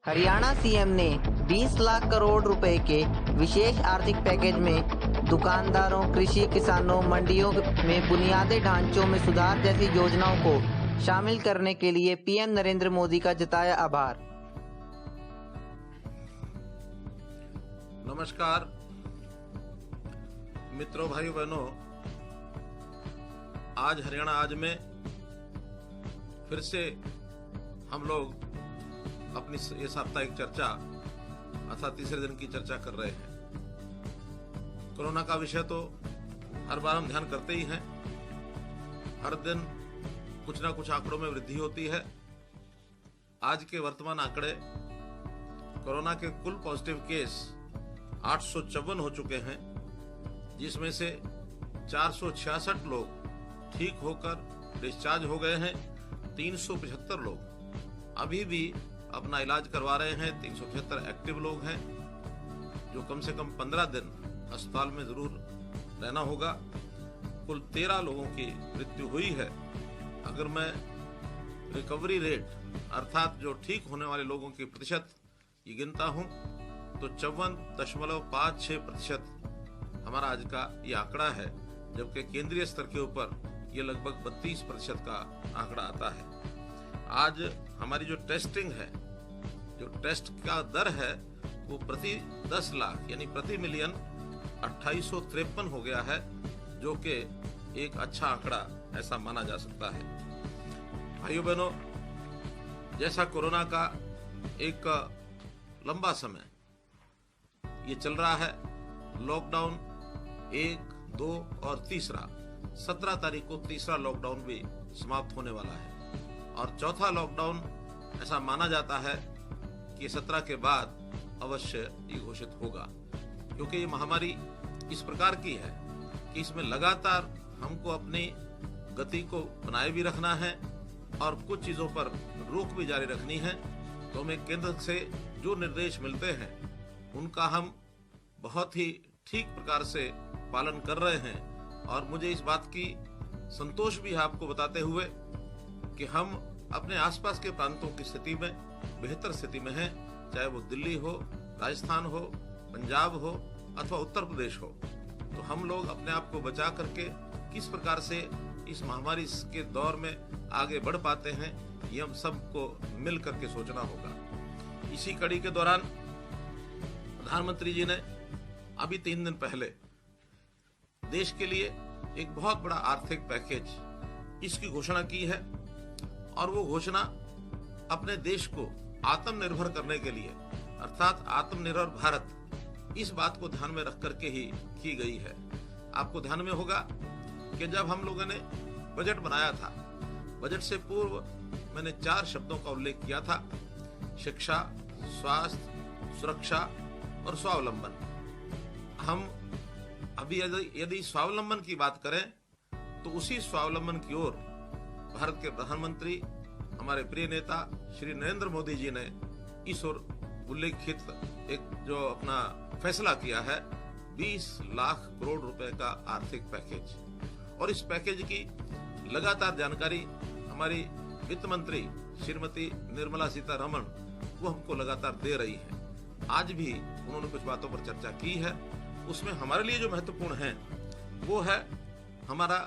Haryana CM ने 20 लाख करोड़ रुपए के विशेष आर्थिक पैकेज में दुकानदारों, कृषि किसानों, मंडियों में बुनियादी ढांचों में सुधार जैसी योजनाओं को शामिल करने के लिए पीएम नरेंद्र मोदी का जताया आभार। नमस्कार मित्रों, भाइयों बहनों, आज हरियाणा आज में फिर से हम लोग अपनी ये साप्ताहिक चर्चा अर्थात तीसरे दिन की चर्चा कर रहे हैं। कोरोना का विषय तो हर बार हम ध्यान करते ही हैं। हर दिन कुछ ना कुछ आंकड़ों में वृद्धि होती है। आज के वर्तमान आंकड़े कोरोना के कुल पॉजिटिव केस 854 हो चुके हैं, जिसमें से 466 लोग ठीक होकर डिस्चार्ज हो गए हैं। 375 लोग अभी भी अपना इलाज करवा रहे हैं। 375 एक्टिव लोग हैं, जो कम से कम 15 दिन अस्पताल में जरूर रहना होगा। कुल 13 लोगों की मृत्यु हुई है। अगर मैं रिकवरी रेट अर्थात जो ठीक होने वाले लोगों की प्रतिशत ये गिनता हूं तो 54.56% हमारा आज का ये आंकड़ा है, जबकि केंद्रीय स्तर के ऊपर ये लगभग 32% का आंकड़ा आता है। आज हमारी जो टेस्टिंग है, जो टेस्ट का दर है, वो प्रति 10 लाख यानी प्रति मिलियन 2853 हो गया है, जो कि एक अच्छा आंकड़ा ऐसा माना जा सकता है। भाइयों बहनों, जैसा कोरोना का एक लंबा समय ये चल रहा है, लॉकडाउन 1, 2 और तीसरा 17 तारीख को तीसरा लॉकडाउन भी समाप्त होने वाला है और चौथा लॉकडाउन ऐसा माना जाता है कि 17 के बाद अवश्य ये घोषित होगा, क्योंकि ये महामारी इस प्रकार की है कि इसमें लगातार हमको अपनी गति को बनाए भी रखना है और कुछ चीजों पर रोक भी जारी रखनी है। तो हमें केंद्र से जो निर्देश मिलते हैं उनका हम बहुत ही ठीक प्रकार से पालन कर रहे हैं और मुझे इस बात की संतोष भी है आपको बताते हुए कि हम अपने आसपास के प्रांतों की स्थिति में बेहतर स्थिति में हैं, चाहे वो दिल्ली हो, राजस्थान हो, पंजाब हो अथवा उत्तर प्रदेश हो। तो हम लोग अपने आप को बचा करके किस प्रकार से इस महामारी के दौर में आगे बढ़ पाते हैं, ये हम सबको मिल करके सोचना होगा। इसी कड़ी के दौरान प्रधानमंत्री जी ने अभी 3 दिन पहले देश के लिए एक बहुत बड़ा आर्थिक पैकेज इसकी घोषणा की है और वो घोषणा अपने देश को आत्मनिर्भर करने के लिए अर्थात आत्मनिर्भर भारत, इस बात को ध्यान में रख करके ही की गई है। आपको ध्यान में होगा कि जब हम लोगों ने बजट बनाया था, बजट से पूर्व मैंने 4 शब्दों का उल्लेख किया था: शिक्षा, स्वास्थ्य, सुरक्षा और स्वावलंबन। हम अभी यदि स्वावलंबन की बात करें तो उसी स्वावलंबन की ओर भारत के प्रधानमंत्री हमारे प्रिय नेता श्री नरेंद्र मोदी जी ने इस ओर उल्लेखित एक जो अपना फैसला किया है 20 लाख करोड़ रुपए का आर्थिक पैकेज। और इस पैकेज की लगातार जानकारी हमारी वित्त मंत्री श्रीमती निर्मला सीतारमण वो हमको लगातार दे रही है। आज भी उन्होंने कुछ बातों पर चर्चा की है। उसमें हमारे लिए जो महत्वपूर्ण है वो है हमारा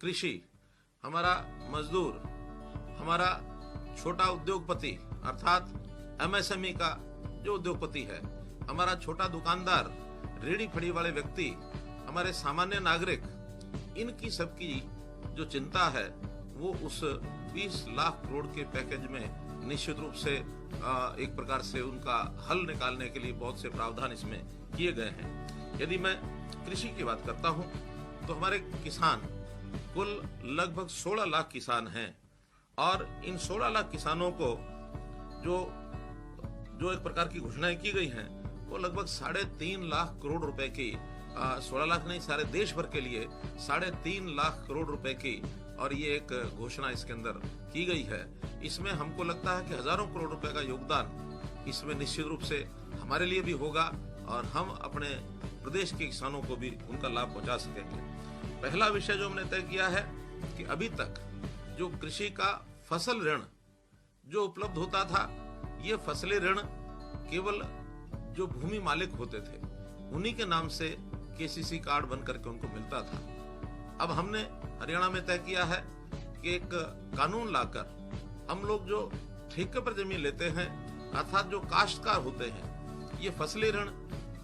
कृषि, हमारा मजदूर, हमारा छोटा उद्योगपति अर्थात एमएसएमई का जो उद्योगपति है, हमारा छोटा दुकानदार, रेडी फड़ी वाले व्यक्ति, हमारे सामान्य नागरिक, इनकी सबकी जो चिंता है वो उस 20 लाख करोड़ के पैकेज में निश्चित रूप से एक प्रकार से उनका हल निकालने के लिए बहुत से प्रावधान इसमें किए गए हैं। यदि मैं कृषि की बात करता हूं तो हमारे किसान कुल लगभग 16 लाख किसान हैं और इन 16 लाख किसानों को जो एक प्रकार की घोषणाएं की गई हैं वो लगभग 3.5 लाख करोड़ रुपए की 16 लाख नहीं, सारे देश भर के लिए 3.5 लाख करोड़ रुपए की और ये एक घोषणा इसके अंदर की गई है। इसमें हमको लगता है कि हजारों करोड़ रुपए का योगदान इसमें निश्चित रूप से हमारे लिए भी होगा और हम अपने प्रदेश के किसानों को भी उनका लाभ पहुंचा सकेंगे। पहला विषय जो हमने तय किया है कि अभी तक जो कृषि का फसल ऋण जो उपलब्ध होता था ये फसली ऋण केवल जो भूमि मालिक होते थे उन्हीं के नाम से केसीसी कार्ड बन करके उनको मिलता था। अब हमने हरियाणा में तय किया है कि एक कानून लाकर हम लोग जो ठेके पर जमीन लेते हैं अर्थात जो काश्तकार होते हैं, ये फसली ऋण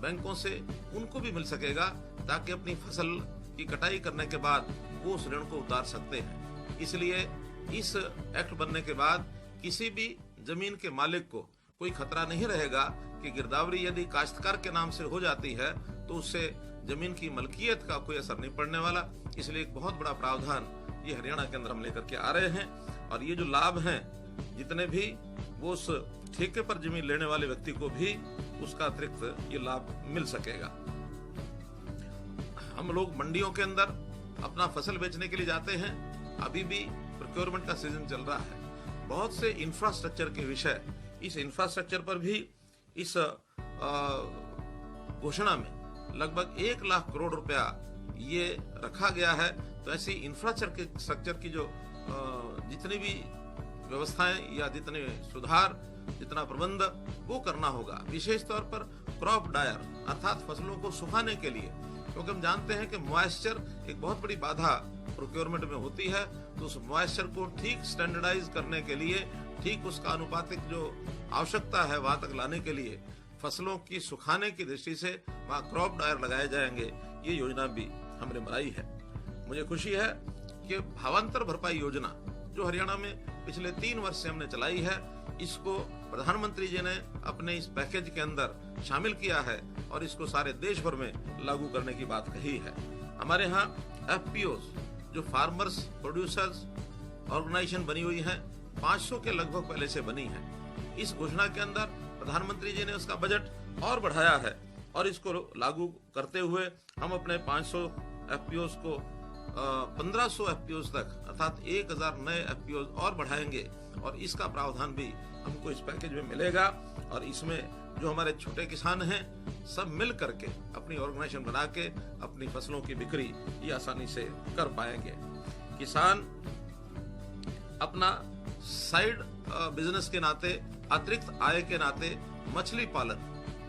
बैंकों से उनको भी मिल सकेगा ताकि अपनी फसल की कटाई करने के बाद वो उस ऋण को उतार सकते हैं। इसलिए इस एक्ट बनने के बाद किसी भी जमीन के मालिक को कोई खतरा नहीं रहेगा कि गिरदावरी यदि काश्तकार के नाम से हो जाती है तो उससे जमीन की मलकियत का कोई असर नहीं पड़ने वाला। इसलिए एक बहुत बड़ा प्रावधान ये हरियाणा के अंदर हम लेकर के आ रहे हैं और ये जो लाभ हैं जितने भी वो उस ठेके पर जमीन लेने वाले व्यक्ति को भी उसका अतिरिक्त ये लाभ मिल सकेगा। हम लोग मंडियों के अंदर अपना फसल बेचने के लिए जाते हैं, अभी भी प्रोक्योरमेंट का सीजन चल रहा है। बहुत से इंफ्रास्ट्रक्चर के विषय, इस इंफ्रास्ट्रक्चर पर भी इस घोषणा में लगभग 1 लाख करोड़ रुपया ये रखा गया है। तो ऐसी इंफ्रास्ट्रक्चर की जो जितनी भी व्यवस्थाएं या जितने सुधार, जितना प्रबंध वो करना होगा। विशेष तौर पर क्रॉप डायर अर्थात फसलों को सुखाने के लिए, क्योंकि हम जानते हैं कि मॉइस्चर एक बहुत बड़ी बाधा प्रोक्योरमेंट में होती है। तो उस मॉइस्चर को ठीक स्टैंडर्डाइज करने के लिए, ठीक उसका अनुपातिक जो आवश्यकता है वहां तक लाने के लिए फसलों की सुखाने की दृष्टि से वहां क्रॉप डायर लगाए जाएंगे। ये योजना भी हमने बनाई है। मुझे खुशी है कि भावांतर भरपाई योजना जो हरियाणा में पिछले 3 वर्ष से हमने चलाई है, इसको प्रधानमंत्री जी ने अपने इस पैकेज के अंदर शामिल किया है और इसको सारे देश भर में लागू करने की बात कही है। हमारे यहाँ FPOs जो फार्मर्स प्रोड्यूसर्स ऑर्गेनाइजेशन बनी हुई है, 500 के लगभग पहले से बनी है। इस घोषणा के अंदर प्रधानमंत्री जी ने उसका बजट और बढ़ाया है और इसको लागू करते हुए हम अपने 500 FPOs को 1500 FPOs तक अर्थात 1000 नए FPOs और बढ़ाएंगे और इसका प्रावधान भी हमको इस पैकेज में मिलेगा। और इसमें जो हमारे छोटे किसान हैं सब मिल करके अपनी ऑर्गेनाइजेशन बना के अपनी फसलों की बिक्री ये आसानी से कर पाएंगे। किसान अपना साइड बिजनेस के नाते, अतिरिक्त आय के नाते मछली पालन,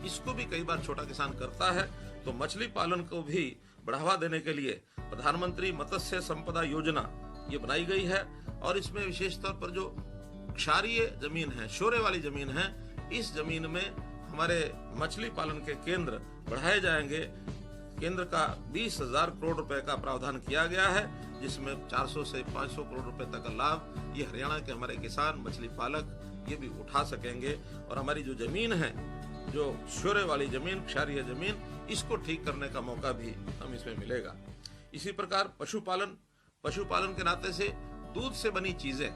इसको भी कई बार छोटा किसान करता है। तो मछली पालन को भी बढ़ावा देने के लिए प्रधानमंत्री मत्स्य संपदा योजना ये बनाई गई है और इसमें विशेष तौर पर जो क्षारीय जमीन है, शोरे वाली जमीन है, इस जमीन में हमारे मछली पालन के केंद्र बढ़ाए जाएंगे। केंद्र का 20,000 करोड़ रुपए का प्रावधान किया गया है, जिसमें 400 से 500 करोड़ रुपए तक का लाभ ये हरियाणा के हमारे किसान मछली पालक ये भी उठा सकेंगे। और हमारी जो जमीन है, जो शोरे वाली जमीन, क्षारीय जमीन, इसको ठीक करने का मौका भी हम इसमें मिलेगा। इसी प्रकार पशुपालन के नाते से दूध से बनी चीजें,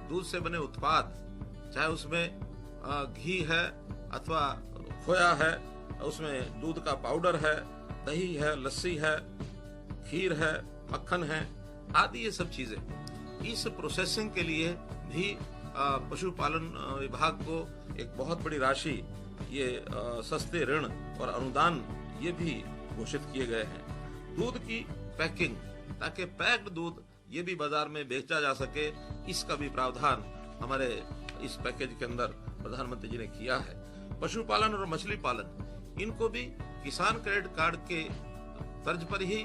दूध से बने उत्पाद, चाहे उसमें घी है अथवा खोया है, उसमें दूध का पाउडर है, दही है, लस्सी है, खीर है, मक्खन है, आदि ये सब चीजें, इस प्रोसेसिंग के लिए भी पशुपालन विभाग को एक बहुत बड़ी राशि ये सस्ते ऋण और अनुदान ये भी घोषित किए गए हैं। दूध की पैकिंग, ताकि पैक्ड दूध ये भी बाजार में बेचा जा सके, इसका भी प्रावधान हमारे इस पैकेज के अंदर प्रधानमंत्री जी ने किया है। पशुपालन और मछली पालन, इनको भी किसान क्रेडिट कार्ड के तर्ज पर ही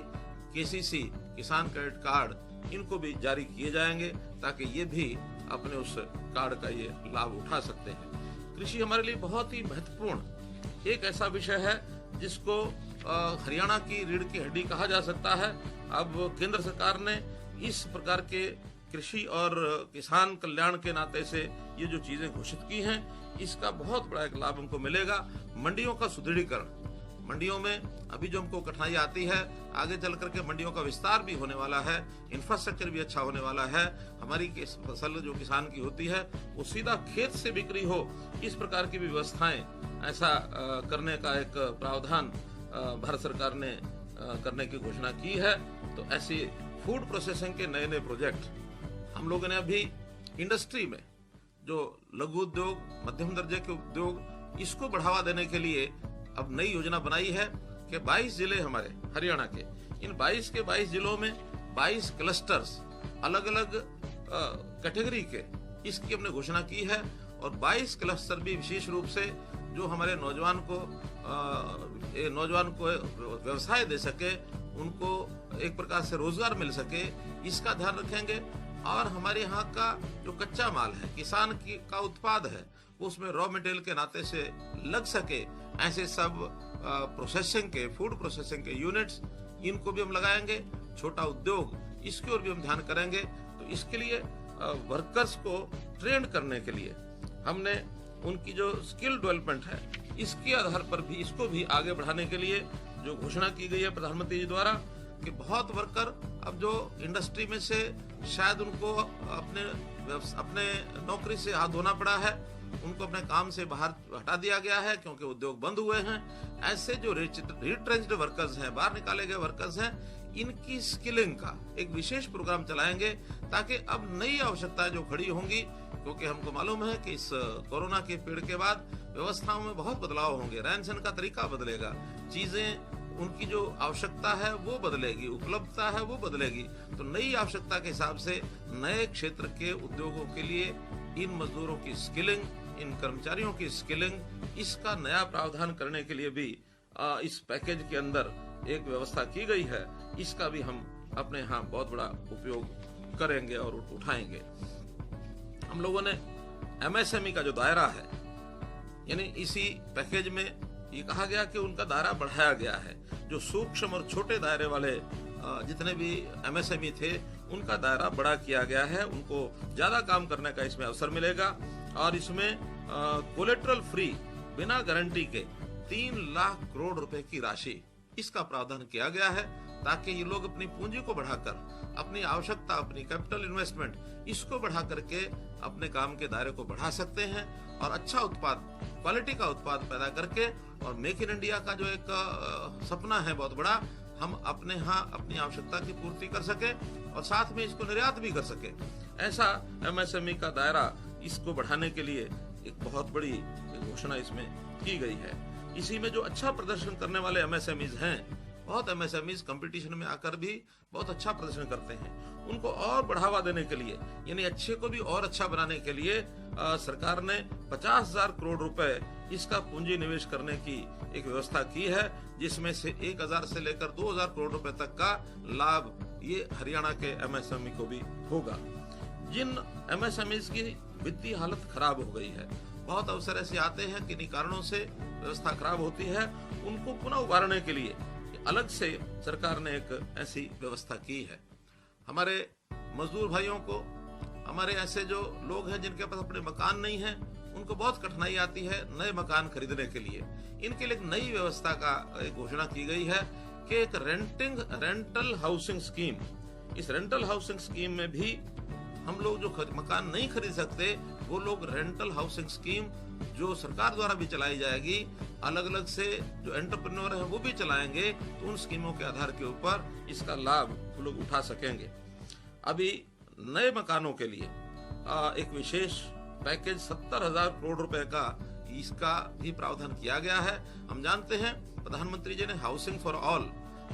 KCC किसान क्रेडिट कार्ड इनको भी जारी किए जाएंगे ताकि ये भी अपने उस कार्ड का ये लाभ उठा सकते हैं। कृषि हमारे लिए बहुत ही महत्वपूर्ण एक ऐसा विषय है जिसको हरियाणा की रीढ़ की हड्डी कहा जा सकता है। अब केंद्र सरकार ने इस प्रकार के कृषि और किसान कल्याण के नाते से ये जो चीजें घोषित की हैं, इसका बहुत बड़ा एक लाभ हमको मिलेगा। मंडियों का सुदृढ़ीकरण, मंडियों में अभी जो हमको कठिनाई आती है, आगे चल करके मंडियों का विस्तार भी होने वाला है, इंफ्रास्ट्रक्चर भी अच्छा होने वाला है। हमारी फसल जो किसान की होती है वो सीधा खेत से बिक्री हो, इस प्रकार की व्यवस्थाएं ऐसा करने का एक प्रावधान भारत सरकार ने करने की घोषणा की है। तो ऐसी फूड प्रोसेसिंग के नए नए प्रोजेक्ट हम लोगों ने अभी इंडस्ट्री में जो लघु उद्योग, मध्यम दर्जे के उद्योग, इसको बढ़ावा देने के लिए अब नई योजना बनाई है कि 22 जिले हमारे हरियाणा के, इन 22 के 22 जिलों में 22 क्लस्टर्स अलग अलग कैटेगरी के, इसकी हमने घोषणा की है और 22 क्लस्टर भी विशेष रूप से जो हमारे नौजवान को व्यवसाय दे सके, उनको एक प्रकार से रोजगार मिल सके, इसका ध्यान रखेंगे। और हमारे यहाँ का जो कच्चा माल है, किसान का उत्पाद है, वो उसमें रॉ मटेरियल के नाते से लग सके, ऐसे सब प्रोसेसिंग के, फूड प्रोसेसिंग के यूनिट्स, इनको भी हम लगाएंगे। छोटा उद्योग, इसकी ओर भी हम ध्यान करेंगे। तो इसके लिए वर्कर्स को ट्रेन करने के लिए हमने उनकी जो स्किल डेवलपमेंट है, इसके आधार पर भी इसको भी आगे बढ़ाने के लिए जो घोषणा की गई है प्रधानमंत्री जी द्वारा कि बहुत वर्कर अब जो इंडस्ट्री में से शायद उनको अपने नौकरी से हाथ धोना पड़ा है, उनको अपने काम से बाहर हटा दिया गया है क्योंकि उद्योग बंद हुए हैं। ऐसे जो रिट्रेंच्ड वर्कर्स हैं, बाहर निकाले गए वर्कर्स हैं, इनकी स्किलिंग का एक विशेष प्रोग्राम चलाएंगे ताकि अब नई आवश्यकताएं जो खड़ी होंगी, क्योंकि हमको मालूम है कि इस कोरोना के पीड़ के बाद व्यवस्थाओं में बहुत बदलाव होंगे, रहन सहन का तरीका बदलेगा, चीजें उनकी जो आवश्यकता है वो बदलेगी, उपलब्धता है वो बदलेगी। तो नई आवश्यकता के हिसाब से नए क्षेत्र के उद्योगों के लिए इन मजदूरों की स्किलिंग, इन कर्मचारियों की स्किलिंग, इसका नया प्रावधान करने के लिए भी इस पैकेज के अंदर एक व्यवस्था की गई है। इसका भी हम अपने यहाँ बहुत बड़ा उपयोग करेंगे और उठाएंगे। हम लोगों ने एमएसएमई का जो दायरा है, यानी इसी पैकेज में ये कहा गया कि उनका दायरा बढ़ाया गया है। जो सूक्ष्म और छोटे दायरे वाले जितने भी एमएसएमई थे, उनका दायरा बड़ा किया गया है, उनको ज्यादा काम करने का इसमें अवसर मिलेगा। और इसमें कोलेटरल फ्री, बिना गारंटी के 3 लाख करोड़ रुपए की राशि, इसका प्रावधान किया गया है ताकि ये लोग अपनी पूंजी को बढ़ाकर, अपनी आवश्यकता, अपनी कैपिटल इन्वेस्टमेंट, इसको बढ़ा करके अपने काम के दायरे को बढ़ा सकते हैं और अच्छा उत्पाद, क्वालिटी का उत्पाद पैदा करके, और मेक इन इंडिया का जो एक सपना है बहुत बड़ा, हम अपने यहाँ अपनी आवश्यकता की पूर्ति कर सके और साथ में इसको निर्यात भी कर सके। ऐसा एमएसएमई का दायरा, इसको बढ़ाने के लिए एक बहुत बड़ी घोषणा इसमें की गई है। इसी में जो अच्छा प्रदर्शन करने वाले एमएसएमईज हैं, बहुत एमएसएमईज कंपटीशन में आकर भी बहुत अच्छा प्रदर्शन करते हैं, उनको और बढ़ावा देने के लिए, यानी अच्छे को भी और अच्छा बनाने के लिए सरकार ने 50,000 करोड़ रुपए इसका पूंजी निवेश करने की एक व्यवस्था की है, जिसमें से 1,000 से लेकर 2,000 करोड़ रुपए तक का लाभ ये हरियाणा के एमएसएमई को भी होगा। जिन एमएसएमईज की वित्तीय हालत खराब हो गई है, बहुत अवसर ऐसे आते हैं किन्हीं कारणों से व्यवस्था खराब होती है, उनको पुनः उबारने के लिए अलग से सरकार ने एक ऐसी व्यवस्था की है। हमारे मजदूर भाइयों को, हमारे ऐसे जो लोग हैं जिनके पास अपने मकान नहीं है, उनको बहुत कठिनाई आती है नए मकान खरीदने के लिए। इनके लिए एक नई व्यवस्था का एक घोषणा की गई है कि एक रेंटल हाउसिंग स्कीम, इस रेंटल हाउसिंग स्कीम में भी हम लोग जो मकान नहीं खरीद सकते, वो लोग रेंटल हाउसिंग स्कीम जो सरकार द्वारा भी चलाई जाएगी, अलग अलग से जो एंटरप्रेन्योर है वो भी चलाएंगे, तो उन स्कीमों के आधार के ऊपर इसका लाभ वो लोग उठा सकेंगे। अभी नए मकानों के लिए एक विशेष पैकेज 70,000 करोड़ रुपए का, इसका भी प्रावधान किया गया है। हम जानते हैं प्रधानमंत्री जी ने हाउसिंग फॉर ऑल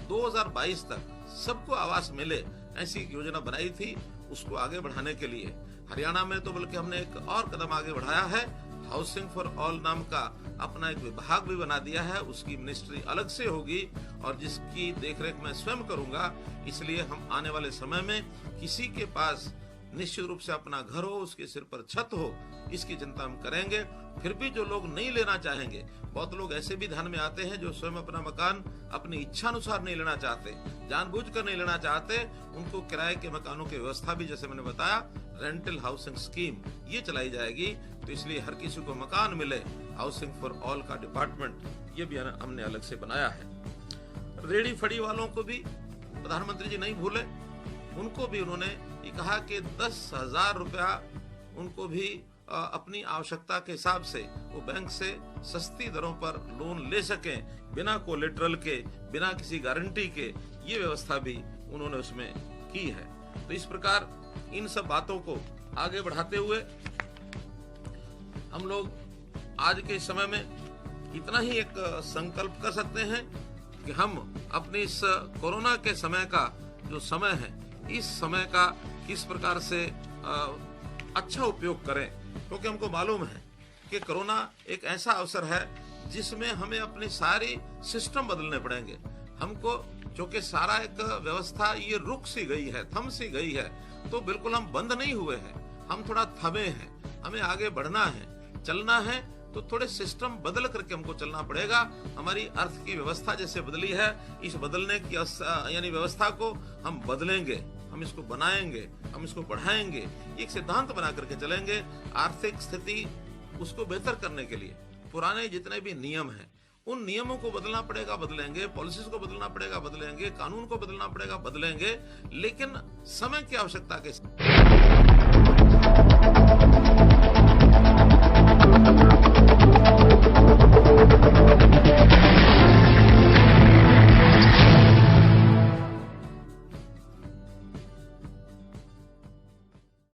2022 तक सबको आवास मिले, ऐसी योजना बनाई थी। उसको आगे बढ़ाने के लिए हरियाणा में तो बल्कि हमने एक और कदम आगे बढ़ाया है, हाउसिंग फॉर ऑल नाम का अपना एक विभाग भी बना दिया है। उसकी मिनिस्ट्री अलग से होगी और जिसकी देखरेख मैं स्वयं करूंगा। इसलिए हम आने वाले समय में किसी के पास निश्चित रूप से अपना घर हो, उसके सिर पर छत हो, इसकी चिंता हम करेंगे। फिर भी जो लोग नहीं लेना चाहेंगे, बहुत लोग ऐसे भी ध्यान में आते हैं जो स्वयं अपना मकान अपनी इच्छा अनुसार नहीं लेना चाहते, जानबूझकर नहीं लेना चाहते, उनको किराए के मकानों की व्यवस्था भी, जैसे मैंने बताया, रेंटल हाउसिंग स्कीम ये चलाई जाएगी। तो इसलिए हर किसी को मकान मिले, हाउसिंग फॉर ऑल का डिपार्टमेंट ये भी हमने अलग से बनाया है। रेडी फड़ी वालों को भी प्रधानमंत्री जी नहीं भूले, उनको भी उन्होंने ये कहा कि 10,000 रुपया उनको भी अपनी आवश्यकता के हिसाब से वो बैंक से सस्ती दरों पर लोन ले सकें, बिना कोलेटरल के, बिना किसी गारंटी के। ये व्यवस्था भी उन्होंने उसमें की है। तो इस प्रकार इन सब बातों को आगे बढ़ाते हुए हम लोग आज के समय में इतना ही एक संकल्प कर सकते हैं कि हम अपने इस कोरोना के समय का जो समय है, इस समय का किस प्रकार से अच्छा उपयोग करें, क्योंकि हमको मालूम है कि कोरोना एक ऐसा अवसर है जिसमें हमें अपनी सारी सिस्टम बदलने पड़ेंगे। हमको क्योंकि सारा एक व्यवस्था ये रुक सी गई है, थम सी गई है, तो बिल्कुल हम बंद नहीं हुए हैं, हम थोड़ा थमे हैं। हमें आगे बढ़ना है, चलना है, तो थोड़े सिस्टम बदल करके हमको चलना पड़ेगा। हमारी अर्थ की व्यवस्था जैसे बदली है, इस बदलने की यानी व्यवस्था को हम बदलेंगे, हम इसको बनाएंगे, हम इसको बढ़ाएंगे, एक सिद्धांत बना करके चलेंगे। आर्थिक स्थिति उसको बेहतर करने के लिए पुराने जितने भी नियम हैं उन नियमों को बदलना पड़ेगा, बदलेंगे, पॉलिसीज को बदलना पड़ेगा, बदलेंगे, कानून को बदलना पड़ेगा, बदलेंगे, लेकिन समय की आवश्यकता के